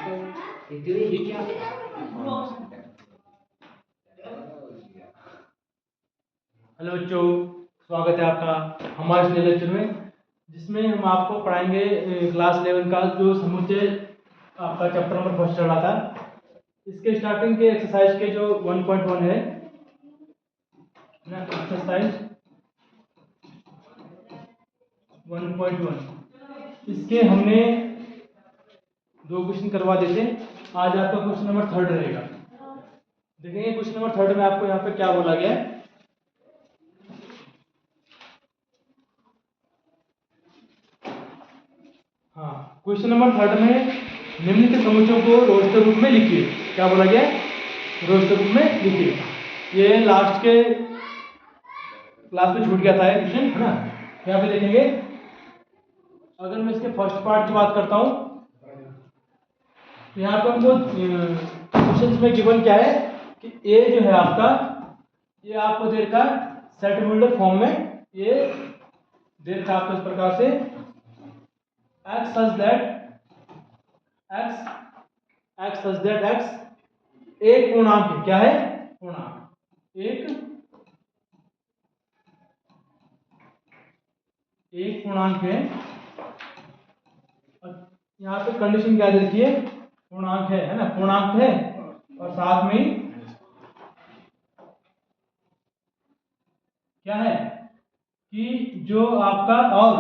ये क्या? हेलो बच्चों, स्वागत है आपका हमारे इस लेक्चर में, जिसमें हम आपको पढ़ाएंगे क्लास 11 का जो समुच्चय आपका चैप्टर नंबर फर्स्ट चल रहा था। इसके स्टार्टिंग के एक्सरसाइज के जो 1.1 है ना, एक्सरसाइज 1.1, इसके हमने 2 क्वेश्चन करवा देते। आज आपका क्वेश्चन नंबर 3 रहेगा। देखेंगे क्वेश्चन नंबर 3 में आपको यहाँ पे क्या बोला गया है। हाँ, क्वेश्चन नंबर 3 में निम्नलिखित समुच्चयों को रोस्टर रूप में लिखिए। क्या बोला गया है? रोस्टर रूप में लिखिए। ये लास्ट के क्लास में छूट गया था क्वेश्चन, है ना। यहाँ पे देखेंगे, अगर मैं इसके फर्स्ट पार्ट की बात करता हूँ तो यहाँ पे हमको क्वेश्चन में गिवन क्या है कि ए जो है आपका, ये आपको दे रखा सेट मोल्डर फॉर्म में, ये दे रखा आपको इस प्रकार से x such that x एक पूर्णांक है। क्या है? पूर्णांक। एक पूर्णांक है। और यहाँ पे कंडीशन क्या दे रखी है? पूर्णांक है ना, पूर्णांक है। और साथ में क्या है कि जो आपका और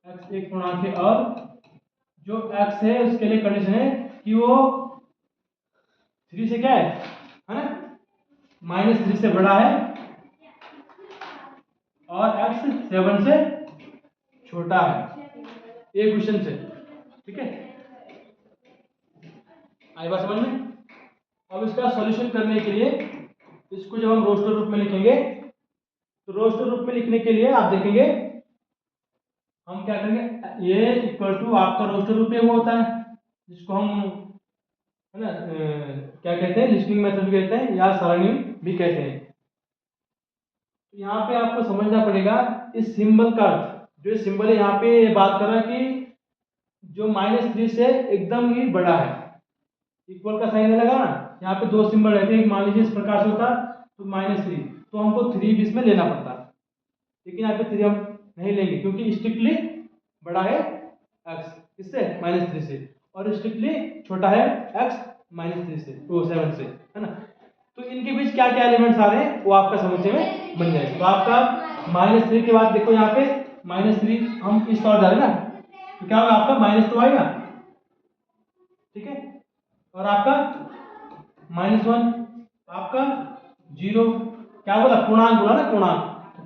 x एक पूर्णांक है और जो x है उसके लिए कंडीशन है कि वो 3 से क्या है ना, -3 से बड़ा है और x 7 से छोटा है। ये क्वेश्चन से, ठीक है, आई बात समझ में। अब इसका सॉल्यूशन करने के लिए इसको जब हम रोस्टर रूप में लिखेंगे तो रोस्टर रूप में लिखने के लिए आप देखेंगे हम क्या करेंगे, ये इक्वल टू आपका रोस्टर रूप में वो होता है जिसको हम, है ना, क्या कहते हैं, लिस्टिंग मेथड भी कहते हैं या सरणी भी कहते हैं। तो यहाँ पे आपको समझना पड़ेगा इस सिंबल का अर्थ। जो सिंबल है यहाँ पे बात कर रहा है कि जो -3 से एकदम ही बड़ा है, इक्वल का साइन लगा ना। यहाँ पे 2 सिंबल रहते हैं, मान लीजिए इस प्रकार से होता तो -3, तो हमको 3 भी इसमें लेना पड़ता, लेकिन यहाँ पे 3 हम नहीं लेंगे क्योंकि स्ट्रिक्टली बड़ा है x इससे -3 से, और स्ट्रिक्टली छोटा है x -3 से, तो 7 से, है ना। तो इनके बीच क्या क्या एलिमेंट्स आ रहे हैं वो आपका समुच्चय में बन जाएगा। तो आपका -3 के बाद देखो यहाँ पे -3 हम इस तरह जा रहे हैं ना, तो क्या होगा आपका -2 आएगा, ठीक है। और आपका -1, आपका 0, क्या बोला, पूर्णांक बोला ना, पूर्णांक।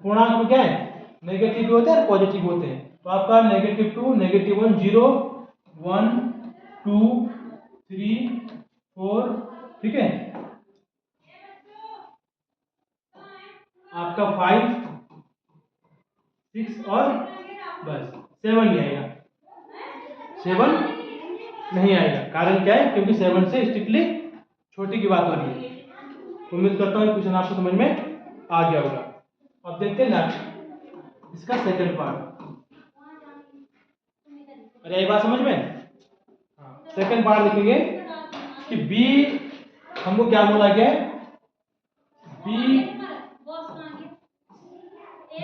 पूर्णांक में क्या है, नेगेटिव भी होते हैं और पॉजिटिव होते हैं। तो आपका -2, -1, 0, 1, 2, 3, 4, ठीक है, आपका 5, 6 और बस 7 नहीं आएगा। 7 नहीं आएगा, कारण क्या है, क्योंकि 7 से स्ट्रिक्टली छोटी की बात हो रही है। उम्मीद करता हूँ क्वेश्चन आपको समझ में आ गया होगा। अब देखते हैं नेक्स्ट, इसका सेकंड पार्ट। अरे ये बात समझ में? हाँ, सेकंड पार्ट लिखेंगे कि बी हमको क्या बोला गया है, बी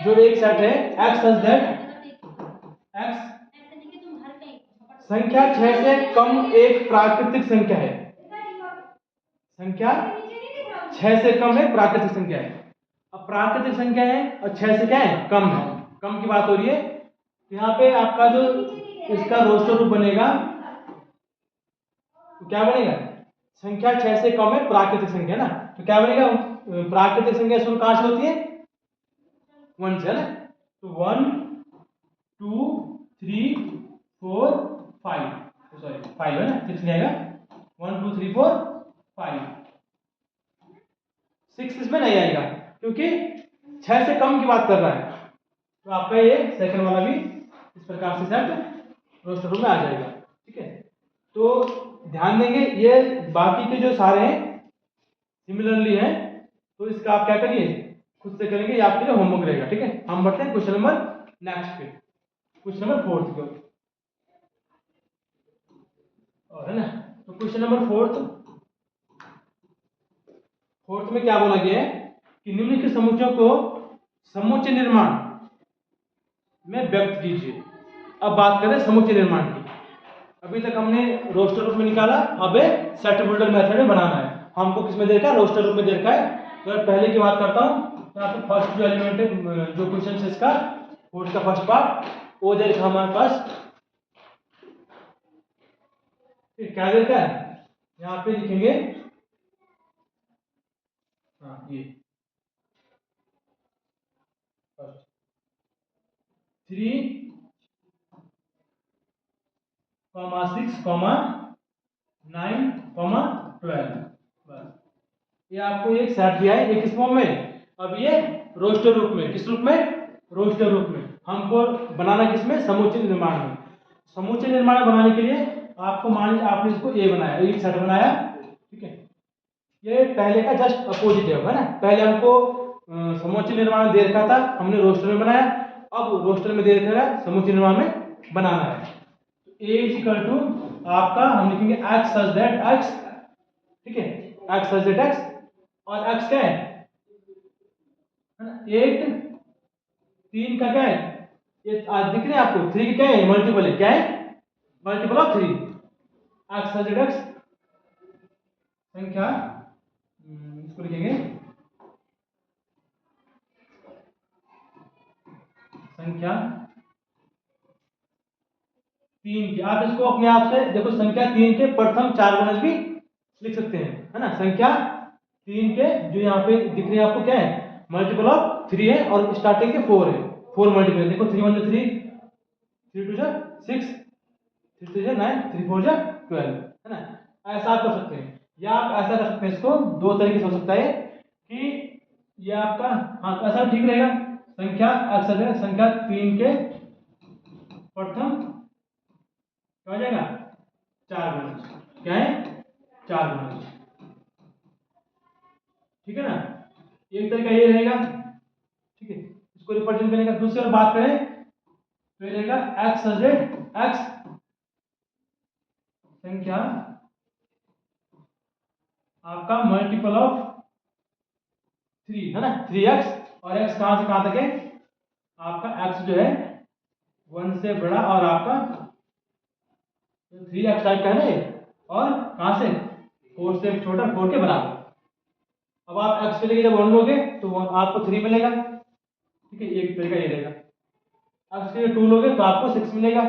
जो एक सेट है x सच दैट x संख्या 6 से कम एक प्राकृतिक संख्या है। संख्या 6 से कम है, प्राकृतिक संख्या है। अब प्राकृतिक संख्या है और 6 से क्या है, कम है, कम की बात हो रही है। यहाँ पे आपका जो इसका रोस्टर रूप बनेगा तो क्या बनेगा, संख्या 6 से कम है, प्राकृतिक संख्या ना, तो क्या बनेगा, प्राकृतिक संख्या शुरू कहां से होती है, 1 से, है ना। तो 1, 2, 3, 4, 5, सॉरी 5 है ना, 6 नहीं आएगा, 1, 2, 3, 4, 5, 6 इसमें नहीं आएगा क्योंकि 6 से कम की बात कर रहा है। तो आपका ये सेकंड वाला भी इस प्रकार से सेट रोस्टर रूप में आ जाएगा, ठीक है। तो ध्यान देंगे ये बाकी के जो सारे हैं सिमिलरली हैं, तो इसका आप क्या करिए, खुद से करेंगे, ये आपके लिए होमवर्क रहेगा, ठीक है। हम बढ़ते हैं क्वेश्चन नंबर नेक्स्ट पे, क्वेश्चन नंबर 4 की ओर, और है ना। तो क्वेश्चन नंबर फोर्थ में क्या बोला गया है कि निम्नलिखित समुच्चयों को समुच्चय निर्माण में व्यक्त कीजिए। अब बात करें समुच्चय निर्माण की। अभी तक हमने रोस्टर रूप में निकाला, अब सेट बुल्डर मेथड में बनाना है। हमको किस में दे रखा है? रोस्टर रूप में दे रखा है। तो अगर पहले की बात करता हूँ तो आपको फर्स्ट जो एलिमेंट है, जो क्वेश्चन है इसका कोर्स का फर्स्ट पार्ट, वो दे रखा हमारे पास। क्या दे रखा है? यहाँ पे लिखेंगे, हाँ ये 3, 6, 9, 12। बस ये आपको एक सेट दिया है, एक फॉर्म में। अब ये रोस्टर रूप में, किस रूप में? रोस्टर रूप में। हमको बनाना किसमें? समुच्चय निर्माण में। समुच्चय निर्माण बनाने के लिए आपको मान लीजिए आपने इसको ए बनाया, एक सेट बनाया, ठीक है। ये पहले का जस्ट अपोजिट है ना। पहले हमको समुच्चय निर्माण दे रखा था, हमने रोस्टर में बनाया। अब रोस्टर में दे रखा है, समुच्चय निर्माण में बनाना है। ए इज इक्वल टू आपका हम लिखेंगे एक्स सच दैट एक्स, ठीक है, एक्स सच दैट एक्स, और एक्स क्या है ना, 8, 3 का क्या है, ये दिख रहे हैं आपको, 3 क्या है? मल्टीपल है, क्या है? Multiple of 3। X such that x संख्या, इसको लिखेंगे संख्या 3 की। आप इसको अपने आप से देखो, संख्या 3 के प्रथम 4 गुणज भी लिख सकते हैं, है ना। संख्या 3 के जो यहाँ पे दिख रहे हैं आपको, क्या है? मल्टीपल ऑफ 3 है, और स्टार्टिंग के 4 है। 4 मल्टीपल, देखो 3 1 3, 3 2 6, 3 3 9, 3 4 12, है ना। ऐसा आप कर सकते हैं, या आप ऐसा कर सकते हैं, इसको दो तरीके से हो सकता है कि ये आपका, हाँ ऐसा ठीक रहेगा। संख्या अक्सर है, संख्या 3 के प्रथम क्या हो जाएगा? 4 गुणज, क्या है? 4 गुणज, ठीक है ना। एक तरीका ये रहेगा, ठीक है, इसको रिप्रेजेंट करने का। दूसरी ओर बात करें तो ये रहेगा एक्स हंड्रेड एक्स संख्या आपका मल्टीपल ऑफ 3, है ना, 3x, और x कहां से कहां तक है? आपका x जो है 1 से बड़ा, और आपका 3x टाइप का है ना ये, और कहां से? 4 से छोटा, 4 के बराबर। अब आप x के लिए जब 1 लोगे तो आपको 3 मिलेगा, ठीक है, एक तरीका ये रहेगा। x के लिए 2 लोगे तो आपको 6 मिलेगा,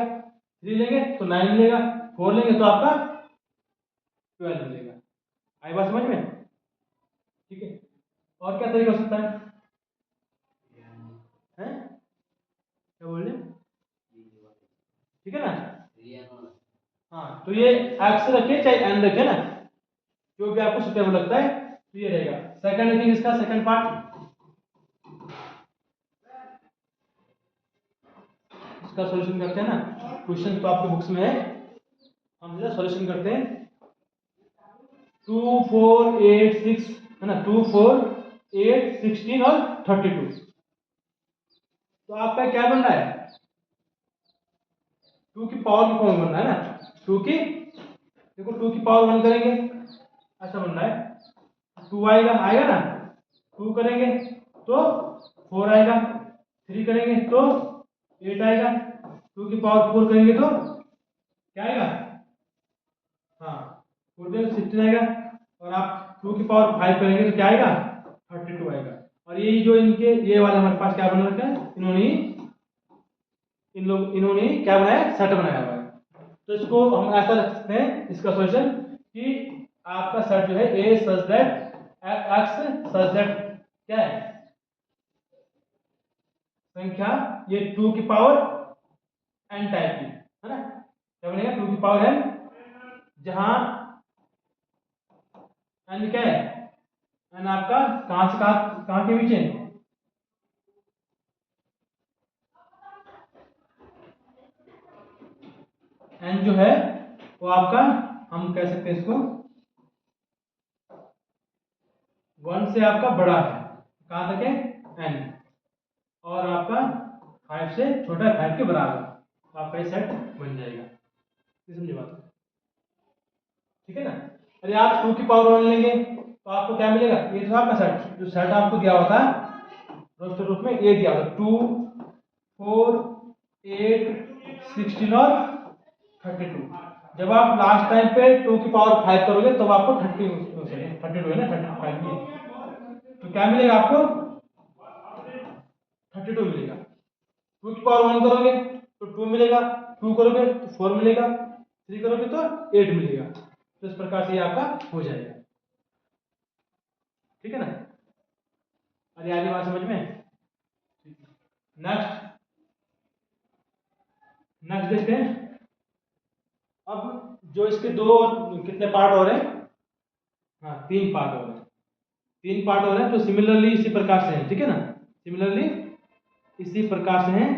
3 लेंगे तो 9 मिलेगा, 4 लेंगे तो आपका 12 मिलेगा। आई बात समझ में? ठीक है। और क्या तरीका हो सकता है? हैं? क्या बोल रहे? ठीक है ना। हाँ, तो ये एक्स रखिए चाहे एन रखिए ना, जो भी आपको सुटेबल लगता है, तो ये रहेगा। सेकंड लिखेंगे इसका सेकंड पार्ट, इसका सॉल्यूशन करते हैं ना। क्वेश्चन तो आपके बुक्स में है, हम इसका सॉल्यूशन करते हैं। 2 4 8 6, है ना, 2 4 8 16 और 32। तो आपका क्या बन रहा है? 2 की पावर की फॉर्म बन रहा है ना। 2 की, देखो 2 की पावर 1 करेंगे, ऐसा बन रहा है। 2 आएगा, आएगा ना। 2 करेंगे तो 4 आएगा, 3 करेंगे तो 8 आएगा, 2 की पावर 4 करेंगे तो क्या आएगा? हाँ, 4 में 16 आएगा, और आप 2 की पावर 5 करेंगे तो क्या आएगा? 32 आएगा। और ये जो इनके ये वाले हमारे पास क्या बना रखा है? इन्होंने क्या बनाया? सेट बनाया हुआ है। तो इसको हम ऐसा रख सकते हैं, इसका सॉल्यूशन, कि आपका सेट जो है A such that x such that क्या है? संख्या ये 2 की पावर n टाइप की, है ना। क्या बनेगा? 2 की पावर n, जहां n क्या है? n आपका कहां से कहां के बीच है? n जो है वो आपका, हम कह सकते हैं इसको 1 से आपका बड़ा है, कहां तक है? n, और आपका 5 से छोटा है, 5 के बराबर। तो आपका ये सेट बन जाएगा। समझे बात? ठीक है ना। अरे आप 2 की पावर 1 लेंगे तो आपको क्या मिलेगा, ये जो आपका सेट, जो सेट आपको दिया हुआ था रोस्टर रूप में, ये दिया हुआ 2 4 8 16 और 32। जब आप लास्ट टाइम पे 2 की पावर 5 करोगे तब आपको 32 है ना, 35 की, तो क्या मिलेगा आपको 32 मिलेगा। 2 की पावर 1 करोगे तो 2 मिलेगा, 2 करोगे तो 4 मिलेगा, 3 करोगे तो 8 मिलेगा। तो इस प्रकार से ये आपका हो जाएगा। ठीक है ना। अरे आगे बात समझ में। नेक्स्ट नेक्स्ट देखते हैं। अब जो इसके दो कितने पार्ट हो रहे हैं, हाँ 3 पार्ट हो रहे हैं, 3 पार्ट हो रहे हैं, तो सिमिलरली इसी प्रकार से है। ठीक है ना, सिमिलरली इसी प्रकार से हैं,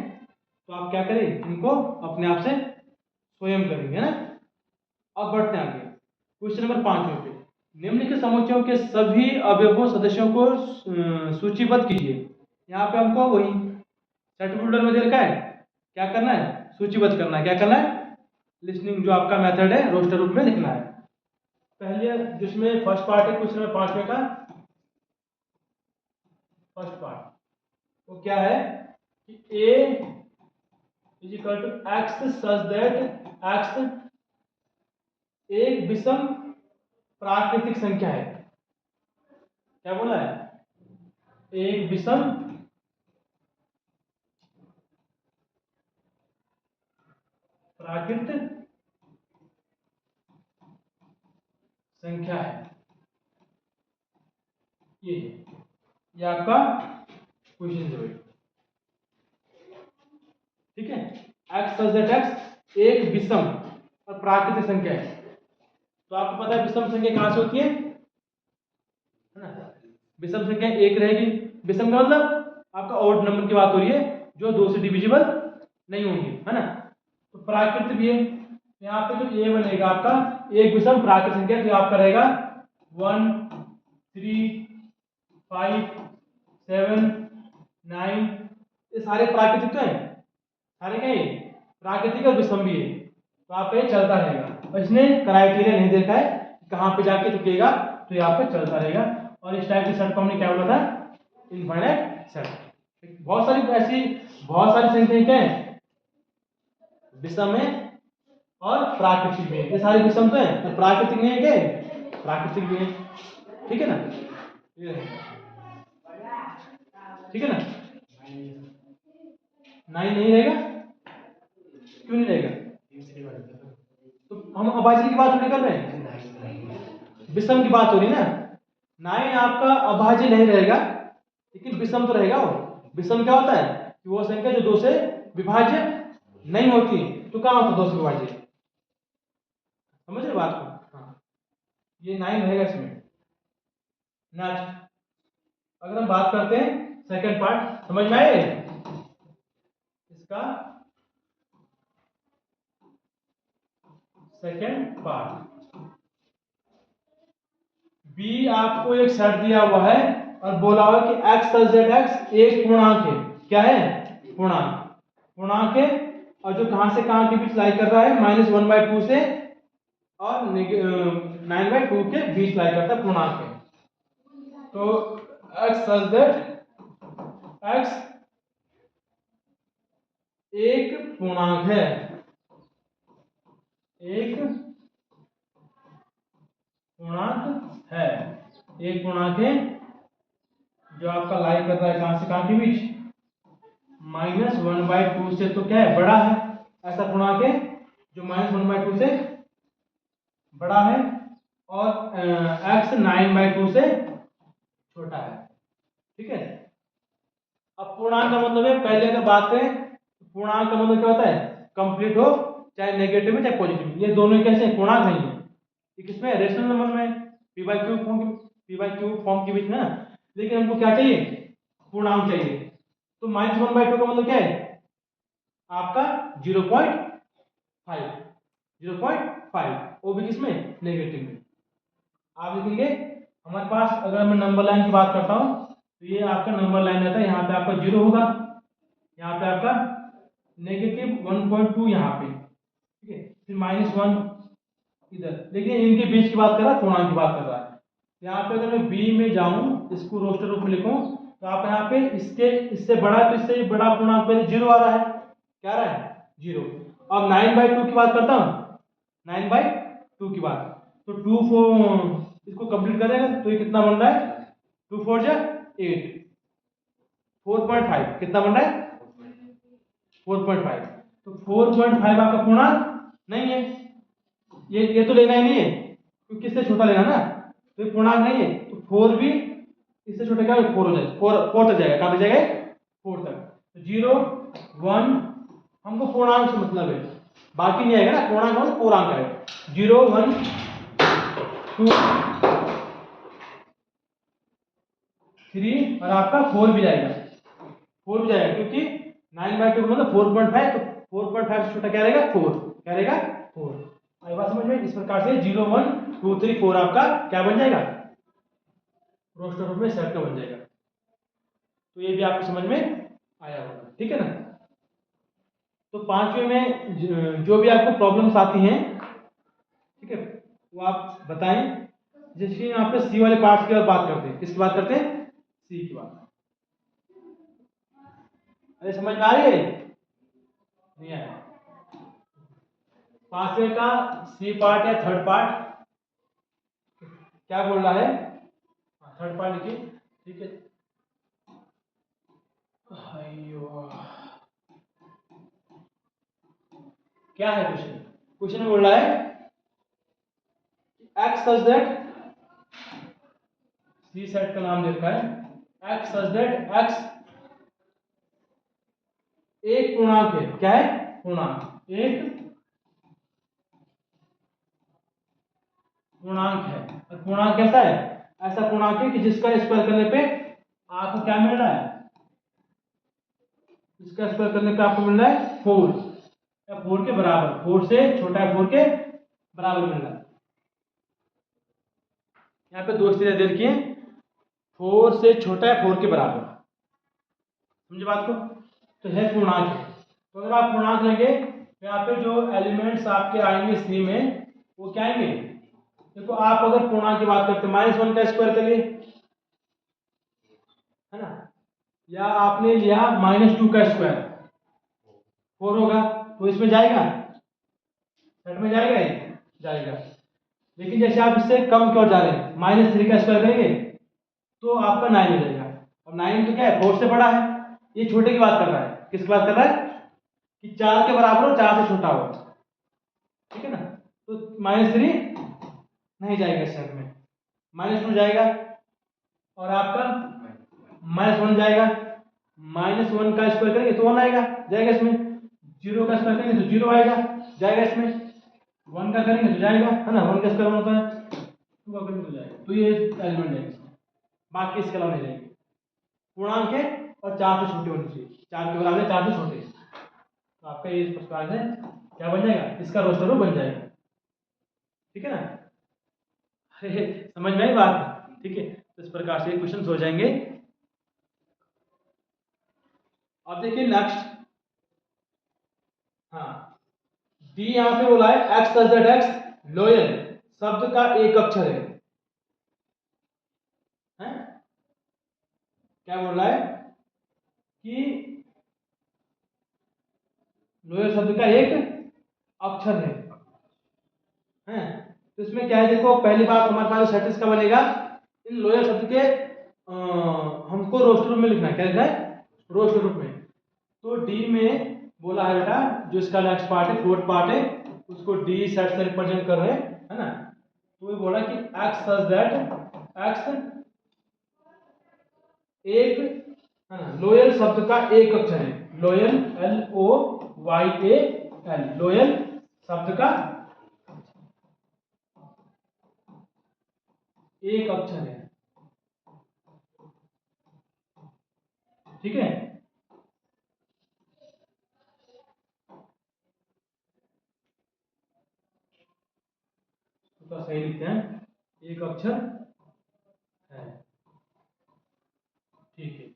तो आप क्या करें, इनको अपने आप से स्वयं करेंगे ना। अब बढ़ते हैं आगे क्वेश्चन नंबर 5 पे। निम्नलिखित समुच्चयों के सभी अवयवों सदस्यों को सूचीबद्ध कीजिए। यहाँ पे हमको वही सेट बिल्डर में दे रखा है, क्या करना है, सूचीबद्ध करना है। क्या करना है, लिस्निंग जो आपका मेथड है रोस्टर रूप में लिखना है। पहले जिसमें फर्स्ट पार्ट है क्वेश्चन नंबर 5 का, फर्स्ट पार्ट वो क्या है कि a is equal to x such that x एक विषम प्राकृतिक संख्या है। क्या बोला है, एक विषम प्राकृतिक संख्या है। ये आपका क्वेश्चन जो है, ठीक है। एक्स सच दैट एक्स एक विषम और प्राकृतिक संख्या है। तो आपको पता है विषम संख्या कहां से होती है ना, विषम संख्या एक रहेगी। विषम का मतलब आपका ऑड नंबर की बात हो रही है, जो 2 से डिविजिबल नहीं होंगी, है ना। तो प्राकृतिक भी है, यहाँ पे जो ए बनेगा आपका एक विषम प्राकृतिक संख्या, तो आपका रहेगा 1 3 5 7 9। ये सारे प्राकृतिक तो है, सारे क्या है प्राकृतिक और विषम भी है। तो आपका ये चलता रहेगा, और इसने क्राइटेरिया नहीं देखा है कहाँ पे जाके रुकेगा, तो ये आपका चलता रहेगा। और इस टाइप के सेट को हमने क्या बोला था, इनफाइनाइट सेट। बहुत सारी ऐसी बहुत सारी संख्याएं क्या है, विषम है और प्राकृतिक भी है। ये सारी विषम तो है, तो प्राकृतिक नहीं है, क्या है प्राकृतिक भी है। ठीक है ना, ये ठीक है ना। 9 नहीं रहेगा, क्यों नहीं रहेगा, तो हम अभाज्य की बात थोड़ी कर रहे हैं, विषम की बात हो रही ना। 9 आपका अभाज्य नहीं रहेगा, लेकिन विषम तो रहेगा। वो विषम क्या होता है कि वो संख्या जो 2 से विभाज्य नहीं होती, तो कहाँ होता 2 से विभाज्य, समझ रहे बात को। हाँ, ये 9 रहेगा इसमें। नेक्स्ट अगर हम बात करते हैं सेकंड पार्ट, समझ में आए इसका सेकंड पार्ट। बी आपको एक सेट दिया हुआ है और बोला हुआ कि एक्स प्लस जेड एक्स एक पूर्णांक है। क्या है, पूर्णांक, पूर्णांक है। और जो कहां से कहां के बीच लाई कर रहा है, -1/2 से और 9/2 के बीच लाई करता है, पूर्णांक है। तो एक्स सच दैट एक्स एक पूर्णांक है, एक पूर्णांक है, एक पूर्णांक है जो आपका लाई कर रहा है कहां से कहां के बीच, -1/2 से तो क्या है बड़ा है, ऐसा पूर्णांक है जो -1/2 से बड़ा है, और x 9/2 से छोटा है। ठीक है। अब पूर्णांक का मतलब है, पहले अगर बात करें पूर्णांक का मतलब क्या होता है, कंप्लीट हो, चाहे नेगेटिव में चाहे पॉजिटिव, ये दोनों कैसे पूर्णांक नहीं है। ये किसमें, रेशनल नंबर में, p/q फॉर्म के बीच में ना। लेकिन हमको क्या चाहिए, पूर्णांक चाहिए। तो -1/2 का मतलब क्या है आपका 0.5, वो भी किसमें, नेगेटिव में। आप लिखेंगे हमारे पास, अगर मैं नंबर लाइन की बात करता हूं तो ये आपका नंबर लाइन रहता है, यहाँ पे आपका 0 होगा, यहाँ पे आपका -1.2 यहाँ पे, ठीक है, फिर -1, इधर, लेकिन इनके बीच की बात कर रहा है, पूर्णांक की बात कर रहा है। यहाँ पे अगर मैं बी में जाऊं, इसको रोस्टर रूप में लिखूं, तो आप यहाँ पे इसके इससे बड़ा, तो इससे बड़ा पूर्णांक पहले जीरो आ रहा है, क्या आ रहा है, जीरो। अब 9/2 की बात करता हूँ, 9/2 की बात, तो 2 इसको कंप्लीट करेगा तो ये कितना बन रहा है, 2 4 जा 8, 4.5 कितना बन रहा है, 4.5। तो 4.5 आपका पूर्णांक नहीं है, ये तो लेना ही नहीं है, क्योंकि इससे छोटा लेना ना, तो ये पूर्णांक नहीं है, तो 4 भी इससे छोटा क्या 4 हो जाएगा, 4 तक जाएगा, कहाँ तक जाएगा, 4 तक। तो 0 1 हमको पूर्णांक से मतलब है, बाकी नहीं आएगा ना, पूर्णांक मतलब पूर्णांक आएगा, 0 1 2 3 और आपका 4 भी जाएगा, 4 भी जाएगा, क्योंकि 9/2 मतलब 4.5, तो 4.5 से छोटा क्या रहेगा, 4, क्या रहेगा, 4। आई बात समझ में, इस प्रकार से 0 1 2 3 4 आपका क्या बन जाएगा, रोस्टर रूप में सेट का बन जाएगा। तो ये भी आपको समझ में आया होगा, ठीक है ना। तो पांचवें में जो भी आपको प्रॉब्लम्स आती हैं, ठीक है, वो आप बताएं। जैसे यहाँ पे सी वाले पार्ट्स की बात करते हैं, किसकी बात करते हैं, सी की बात। अरे समझ में आ रही है, नहीं आया। पांचवें का सी पार्ट या थर्ड पार्ट क्या बोल रहा है, थर्ड पार्ट लिखिए, ठीक है। क्या है क्वेश्चन, क्वेश्चन बोल रहा है x such that, see set का नाम दे रखा है, एक्स सच दैट एक्स एक पूर्णांक है, क्या है, पूर्णांक, एक पूर्णांक है, और पूर्णांक कैसा है, ऐसा पूर्णांक है कि जिसका स्क्वायर करने पे आपको क्या मिल रहा है, इसका स्क्वायर करने पे आपको मिल रहा है 4, या 4 के बराबर, 4 से छोटा है 4 के बराबर मिल रहा है। यहाँ पे दो स्थितियां दे रखी है, 4 से छोटा है 4 के बराबर, समझे बात को, तो है पूर्णांक है। तो अगर आप पूर्णांक लेंगे तो यहाँ पे जो एलिमेंट्स आपके आएंगे सी में, वो क्या आएंगे, देखो आप अगर पूर्णांक की बात करते हैं, -1 का स्क्वायर करिए, है ना, या आपने लिया -2 का स्क्वायर, 4 होगा, तो इसमें जाएगा, सेट में जाएगा, ये जाएगा। लेकिन जैसे आप इससे कम की ओर जा रहे हैं, -3 का स्क्वायर करेंगे तो आपका 9 हो जाएगा। अब 9 तो क्या है, 4 से बड़ा है, ये छोटे की बात कर रहा है, किसकी बात कर रहा है, कि 4 के बराबर हो, 4 से छोटा हो, ठीक है ना। तो -3 नहीं जाएगा इस सेट में, -2 जाएगा, और आपका -1 जाएगा, -1 का स्क्वायर करेंगे तो 1 आएगा, जाएगा इसमें, 0 का स्क्वायर करेंगे तो 0 आएगा, जाएगा इसमें, 1 का करेंगे तो जाएगा, है ना, 1 का स्क्वायर 1 होता है, 2 का करेंगे तो जाएगा, तो ये एलिमेंट जाएगा इसमें, बाकी इसके अलावा नहीं जाएंगे। पूर्णांक है और 4 से छोटे होने चाहिए, 4 के बराबर, 4 से छोटे, तो आपका ये इस प्रकार से क्या बन जाएगा, इसका रोस्टर बन जाएगा, ठीक है ना। समझ में आई बात, ठीक है। तो इस प्रकार से क्वेश्चन हो जाएंगे। अब देखिए नेक्स्ट, हाँ, डी यहाँ पे बोला है x such that x loyal शब्द का एक अक्षर है? क्या बोल रहा है कि लोयल शब्द का एक अक्षर है? तो इसमें क्या है, देखो पहली बात हमारे पास सेटिस का बनेगा, इन लोयल शब्द के हमको रोस्टर रूप में लिखना है, क्या लिखना है, रोस्टर रूप में। तो डी में बोला है बेटा, जो इसका नेक्स्ट पार्ट है, फोर्थ पार्ट है, उसको डी सेट से रिप्रेजेंट कर रहे हैं, है ना। तो ये बोला कि एक्स सच दैट एक्स एक, है ना, लोयल शब्द का एक अक्षर है, लोयल LOYAL, लोयल शब्द का एक अक्षर है, ठीक है। तो सही लिखते हैं, एक अक्षर है, ठीक है।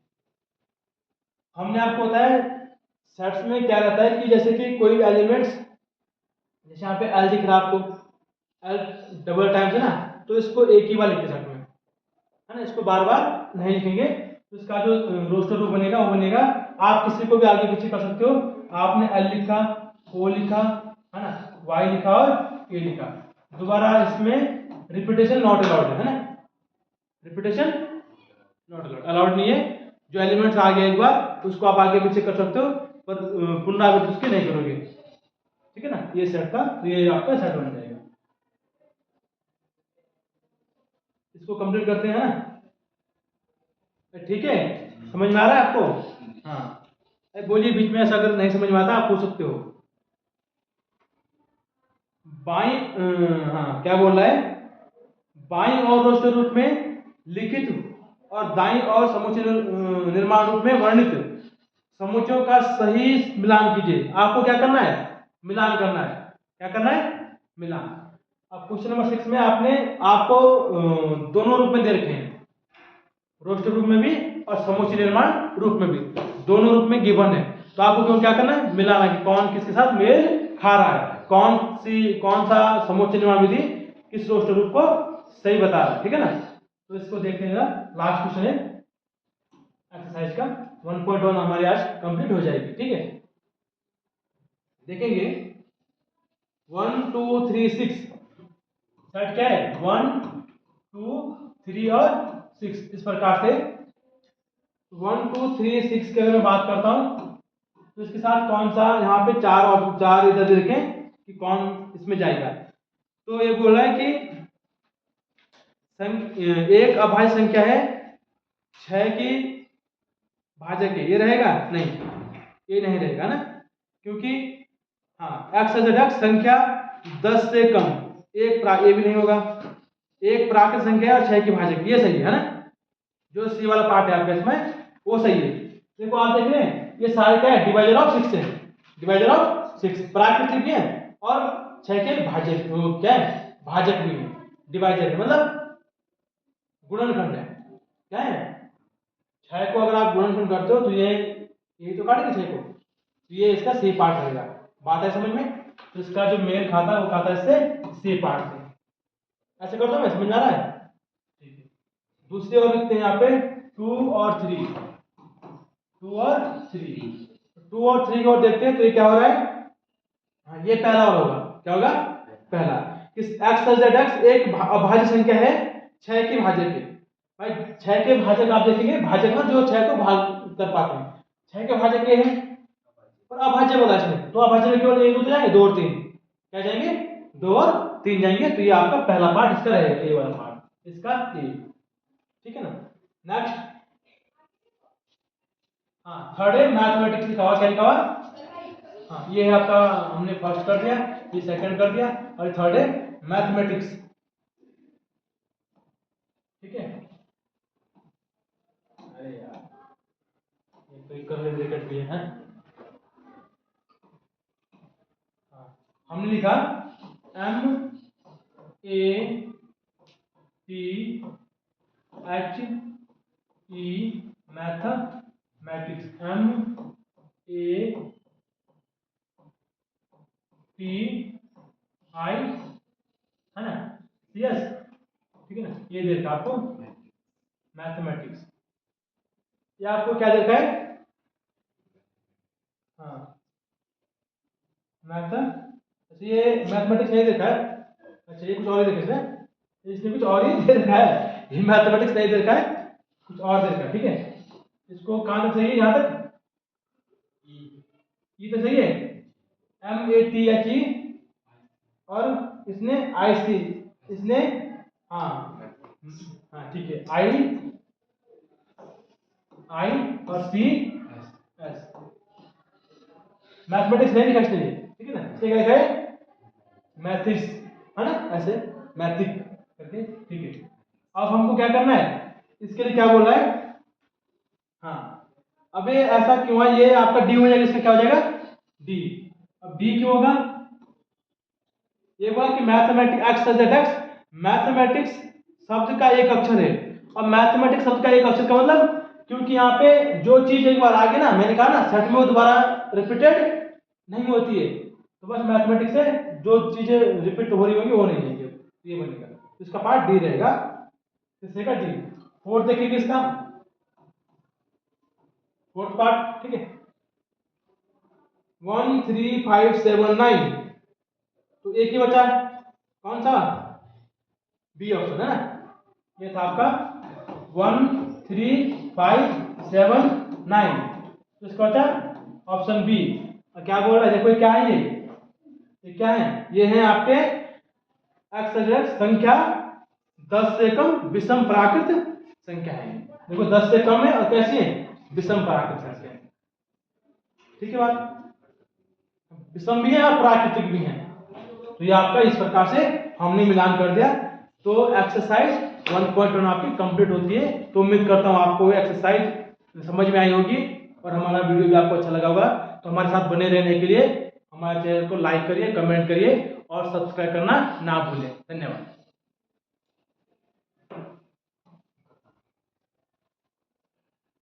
हमने आपको बताया सेट्स में क्या रहता है कि जैसे कि कोई एलिमेंट्स, जैसे यहाँ पे एल दिख रहा है आपको, एल डबल टाइम्स है ना, तो इसको एक ही बार लिखते साथ में, है ना, इसको बार बार नहीं लिखेंगे। तो इसका जो रोस्टर रूप बनेगा वो बनेगा, आप किसी को भी आगे पीछे कर सकते हो। आपने एल लिखा, ओ लिखा, है ना, वाई लिखा और ए लिखा। दोबारा इसमें रिपीटेशन नॉट अलाउड है ना, रिपीटेशन नॉट अलाउड, अलाउड नहीं है। जो एलिमेंट्स आ गए एक बार उसको आप आगे पीछे कर सकते हो, पर पुनरावृत्ति उसकी नहीं करोगे, ठीक है ना। ये सेट का, तो ये आपका सेट बन जाएगा। इसको कंप्लीट करते हैं ना, ठीक है, समझ में आ रहा है आपको? हाँ, बोलिए बीच में ऐसा अगर नहीं समझ में आता आप पूछ सकते हो। बाई हाँ क्या बोल रहा है, बाई और रोस्टर रूप में लिखित और दाई और समुच्चय निर्माण रूप में वर्णित समुच्चयों का सही मिलान कीजिए। आपको क्या करना है, मिलान करना है। क्या करना है, मिलान। अब क्वेश्चन नंबर 6 में आपने आपको दोनों रूप में दे रखे हैं, रोस्टर रूप में भी और समुच्चय निर्माण रूप में भी, दोनों रूप में गिवन है। तो आपको क्यों क्या करना है, मिलाना कि कौन किसके साथ मेल खा रहा है, कौन सा समुच्चय निर्माण विधि किस रोस्टर रूप को सही बता रहा है, ठीक है ना। तो इसको देखते हैं, लास्ट क्वेश्चन है एक्सरसाइज का 1.1 हमारी आज कंप्लीट हो जाएगी, ठीक है। देखेंगे 1 2 3 6 सेट क्या है, 1 2 3 और 6। इस प्रकार से 1 2 3 6 की अगर मैं बात करता हूं तो इसके साथ कौन सा, यहाँ पे चार इधर दे रखें कि कौन इसमें जाएगा। तो ये बोल रहा है कि एक अभाज्य संख्या है 6 की भाजक है, ये रहेगा नहीं, ये नहीं रहेगा ना, क्योंकि हाँ x संख्या 10 से कम, ये भी नहीं होगा। एक प्राकृत संख्या और 6 की भाजक, ये सही है ना, जो सी वाला पार्ट है आपके इसमें वो सही है। देखो आप देख रहे हैं ये सारे क्या है, डिवाइजर ऑफ 6 है, डिवाइजर ऑफ 6 प्राकृतिक भी है और 6 के भाजक, वो क्या है, भाजक भी है, डिवाइजर है मतलब गुणनखंड है। क्या है, 6 को अगर आप गुणनखंड करते हो तो ये तो काटेगा 6 को, तो ये इसका सी पार्ट रहेगा। बात है समझ में, तो इसका जो मेल खाता है वो खाता है इससे सी पार्ट से। ऐसे कर दो, मैं समझ आ रहा है, ठीक है। दूसरी और लिखते हैं यहाँ पे 2 और 3, 2 और 3, 2 और 3 की ओर देखते हैं तो ये क्या हो रहा है, हाँ ये पहला वाला होगा, क्या होगा, पहला। इस x एक अभाज्य संख्या है 6 की भाजक है। भाई 6 के भाजक आप देखेंगे, भाजक ना जो 6 को भाग कर पाते हैं, 6 के भाजक ये है और अभाज्य बोला इसमें, तो अभाज्य में केवल 1 2 जाएंगे, 2 और 3 क्या जाएंगे, 2 और 3 जाएंगे। तो ये आपका पहला पार्ट इसका रहेगा, ए वाला पार्ट इसका ए, ठीक है ना। नेक्स्ट हाँ थर्ड है मैथमेटिक्स लिखा हुआ, क्या लिखा हुआ, हाँ ये है आपका, हमने फर्स्ट कर दिया, ये सेकंड कर दिया और थर्ड है मैथमेटिक्स, ठीक है। अरे यार ये तो कर ले ब्रैकेट भी है, हाँ हमने लिखा M A T H E mathematics, M A T I है ना, यस, ठीक है ना। ये देखा आपको मैथमेटिक्स, ये आपको क्या देखा है, हाँ मैथ, अच्छा ये मैथमेटिक्स नहीं देखा है, अच्छा ये कुछ और ही देखा इसने, इसने कुछ और ही दे रखा है, ये मैथमेटिक्स नहीं दे रखा है, कुछ और दे रखा है, ठीक है। इसको कहाँ तक सही है, यहाँ तक ये तो सही है, MATHE और इसने IC, इसने हाँ हाँ ठीक है, I और CS, मैथमेटिक्स नहीं लिखा इसने, ठीक है ना, इसने क्या लिखा है, मैथिक्स, है ना, ऐसे मैथिक करके, ठीक है। अब हमको क्या करना है, इसके लिए क्या बोल रहा है, हाँ अब ये ऐसा क्यों है, ये आपका डी हो जाएगा, इसका क्या हो जाएगा, डी। अब डी क्यों होगा, ये बोला कि मैथमेटिक्स मैथमेटिक्स शब्द का एक अक्षर है, और मैथमेटिक्स शब्द का एक अक्षर का मतलब, क्योंकि यहाँ पे जो चीज एक बार आ गई ना, मैंने कहा ना सेट में वो दोबारा रिपीटेड नहीं होती है, तो बस मैथमेटिक्स से जो चीजें रिपीट हो रही होंगी वो नहीं है, ये बनेगा, इसका पार्ट डी रहेगा, तीसरे का डी। फोर्थ देखेंगे इसका फोर्थ पार्ट, ठीक है, 1 3 5 7 9, तो एक ही बचा है, कौन सा, बी ऑप्शन है ना, ये था आपका 1 3 5 7 9, तो इसका बचा ऑप्शन बी। और क्या बोल रहा है, देखो ये क्या है, ये क्या है, ये है आपके एक्स संख्या 10 से कम विषम प्राकृत संख्या है। देखो 10 से कम है और कैसी है, विषम प्राकृत संख्या है, ठीक है बात, विषम भी है और प्राकृतिक भी है। तो ये आपका इस प्रकार से हमने मिलान कर दिया। तो एक्सरसाइज 1.1 आपकी कंप्लीट होती है। तो उम्मीद करता हूँ आपको एक्सरसाइज समझ में आई होगी और हमारा वीडियो भी आपको अच्छा लगा होगा। तो हमारे साथ बने रहने के लिए हमारे चैनल को लाइक करिए, कमेंट करिए और सब्सक्राइब करना ना भूलें। धन्यवाद।